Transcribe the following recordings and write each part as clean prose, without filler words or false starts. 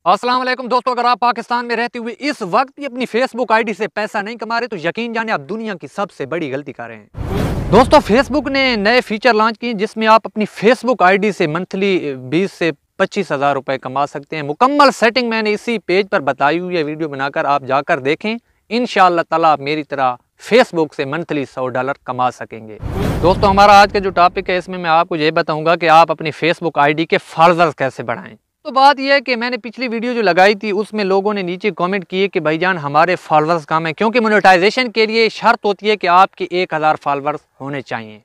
अस्सलाम वालेकुम दोस्तों, अगर आप पाकिस्तान में रहते हुए इस वक्त ही अपनी फेसबुक आईडी से पैसा नहीं कमा रहे तो यकीन जाने आप दुनिया की सबसे बड़ी गलती कर रहे हैं। दोस्तों, फेसबुक ने नए फीचर लॉन्च किए जिसमें आप अपनी फेसबुक आईडी से मंथली 20 से 25,000 रुपए कमा सकते हैं। मुकम्मल सेटिंग मैंने इसी पेज पर बताई हुई है, वीडियो बनाकर आप जाकर देखें। इंशाअल्लाह ताला आप मेरी तरह फेसबुक से मंथली $100 कमा सकेंगे। दोस्तों, हमारा आज का जो टॉपिक है इसमें मैं आपको ये बताऊंगा कि आप अपनी फेसबुक आईडी के फॉलोअर्स कैसे बढ़ाएं। तो बात यह है कि मैंने पिछली वीडियो जो लगाई थी उसमें लोगों ने नीचे कमेंट किए कि भाईजान हमारे फॉलोअर्स कम है, क्योंकि मोनेटाइजेशन के लिए शर्त होती है कि आपके 1000 फॉलोअर्स होने चाहिए।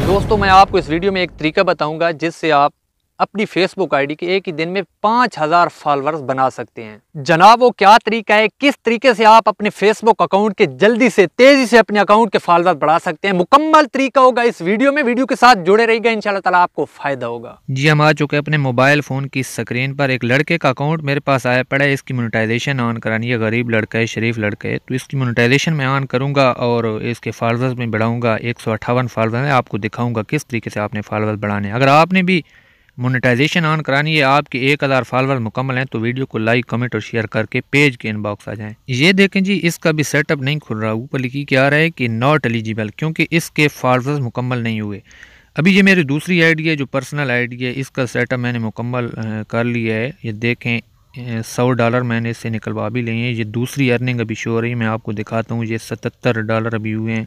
दोस्तों, मैं आपको इस वीडियो में एक तरीका बताऊंगा जिससे आप अपनी फेसबुक आईडी के एक ही दिन में 5000 फॉलोअर्स बना सकते हैं। जनाब, वो क्या तरीका है, किस तरीके से आप अपने फेसबुक अकाउंट के जल्दी से तेजी से अपने अकाउंट के फॉलोअर्स बढ़ा सकते हैं, मुकम्मल तरीका होगा इस वीडियो में। वीडियो के साथ जुड़े रहिएगा, इंशाल्लाह ताला आपको फायदा होगा। जी, हम आ चुके हैं अपने मोबाइल फ़ोन की स्क्रीन पर। एक लड़के का अकाउंट मेरे पास आया पड़ा है, इसकी मोनेटाइजेशन ऑन करानी है। गरीब लड़का है, शरीफ लड़का है, तो इसकी मोनेटाइजेशन मैं ऑन करूँगा और इसके फॉलोअर्स में बढ़ाऊँगा। 158 फॉलोअर्स हैं, आपको दिखाऊँगा किस तरीके से आपने फॉलोअर्स बढ़ाने हैं। अगर आपने भी मोनेटाइजेशन ऑन करानी है, आपके 1000 फॉलोअर मुकम्मल हैं, तो वीडियो को लाइक कमेंट और शेयर करके पेज के इनबॉक्स आ जाएं। ये देखें जी, इसका भी सेटअप नहीं खुल रहा, ऊपर लिखी क्या आ रहा है कि नॉट एलिजिबल, क्योंकि इसके फॉलोअर्स मुकम्मल नहीं हुए। अभी ये मेरी दूसरी आईडी है जो पर्सनल आईडी है, इसका सेटअप मैंने मुकम्मल कर लिया है। ये देखें, $100 मैंने इससे निकलवा भी लिए हैं। ये दूसरी अर्निंग अभी शो हो रही है, मैं आपको दिखाता हूँ। ये $77 अभी हुए हैं,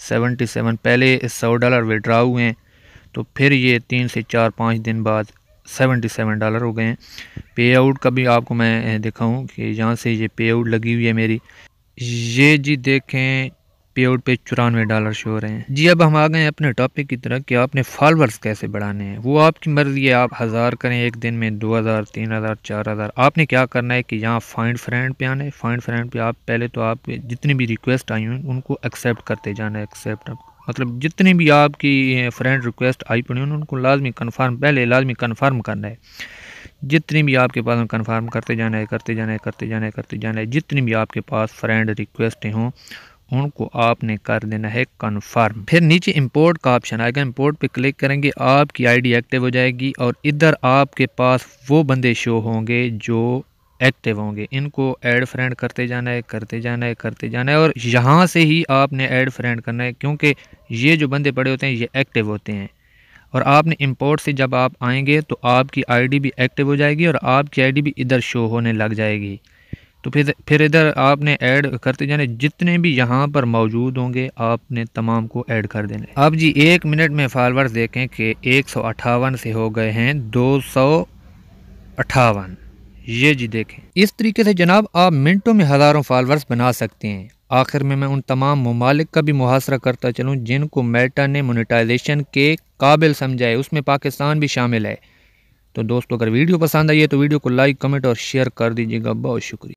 77 पहले $100 विड्रा हुए हैं, तो फिर ये 3 से 4-5 दिन बाद $77 हो गए हैं। पे आउट का भी आपको मैं दिखाऊं कि यहाँ से ये पे आउट लगी हुई है मेरी। ये जी देखें, पे आउट पे $94 शो हो रहे हैं। जी, अब हम आ गए हैं अपने टॉपिक की तरफ कि आपने फॉलोअर्स कैसे बढ़ाने हैं। वो आपकी मर्ज़ी है, आप 1000 करें एक दिन में, 2000, 3000, 4000। आपने क्या करना है कि यहाँ फाइंड फ्रेंड पे आना है। फाइंड फ्रेंड पे आप पहले तो आप जितनी भी रिक्वेस्ट आई हुई उनको एक्सेप्ट करते जाना है। एक्सेप्ट मतलब जितनी भी आपकी फ्रेंड रिक्वेस्ट आई पड़ी उनको लाजमी कन्फर्म, पहले लाजमी कन्फर्म करना है। जितनी भी आपके पास कन्फर्म करते जाना है, करते जाना है, करते जाना है, करते जाना है। जितनी भी आपके पास फ्रेंड रिक्वेस्ट हों उनको आपने कर देना है कन्फर्म। फिर नीचे इंपोर्ट का ऑप्शन आएगा, इंपोर्ट पे क्लिक करेंगे, आपकी आईडी एक्टिव हो जाएगी और इधर आपके पास वो बंदे शो होंगे जो एक्टिव होंगे। इनको ऐड फ्रेंड करते जाना है, करते जाना है, करते जाना है, और यहाँ से ही आपने ऐड फ्रेंड करना है, क्योंकि ये जो बंदे पड़े होते हैं ये एक्टिव होते हैं। और आपने इंपोर्ट से जब आप आएंगे तो आपकी आईडी भी एक्टिव हो जाएगी और आपकी आईडी भी इधर शो होने लग जाएगी। तो फिर इधर आपने ऐड करते जाने, जितने भी यहाँ पर मौजूद होंगे आपने तमाम को ऐड कर देना है। अब जी 1 मिनट में फॉलोअर्स देखें कि 158 से हो गए हैं 258। ये जी देखें, इस तरीके से जनाब आप मिनटों में हज़ारों फॉलोअर्स बना सकते हैं। आखिर में मैं उन तमाम ममालिक का भी मुहासरा करता चलूँ जिनको मेटा ने मोनेटाइजेशन के काबिल समझा है, उसमें पाकिस्तान भी शामिल है। तो दोस्तों, अगर वीडियो पसंद आई है तो वीडियो को लाइक कमेंट और शेयर कर दीजिएगा। बहुत शुक्रिया।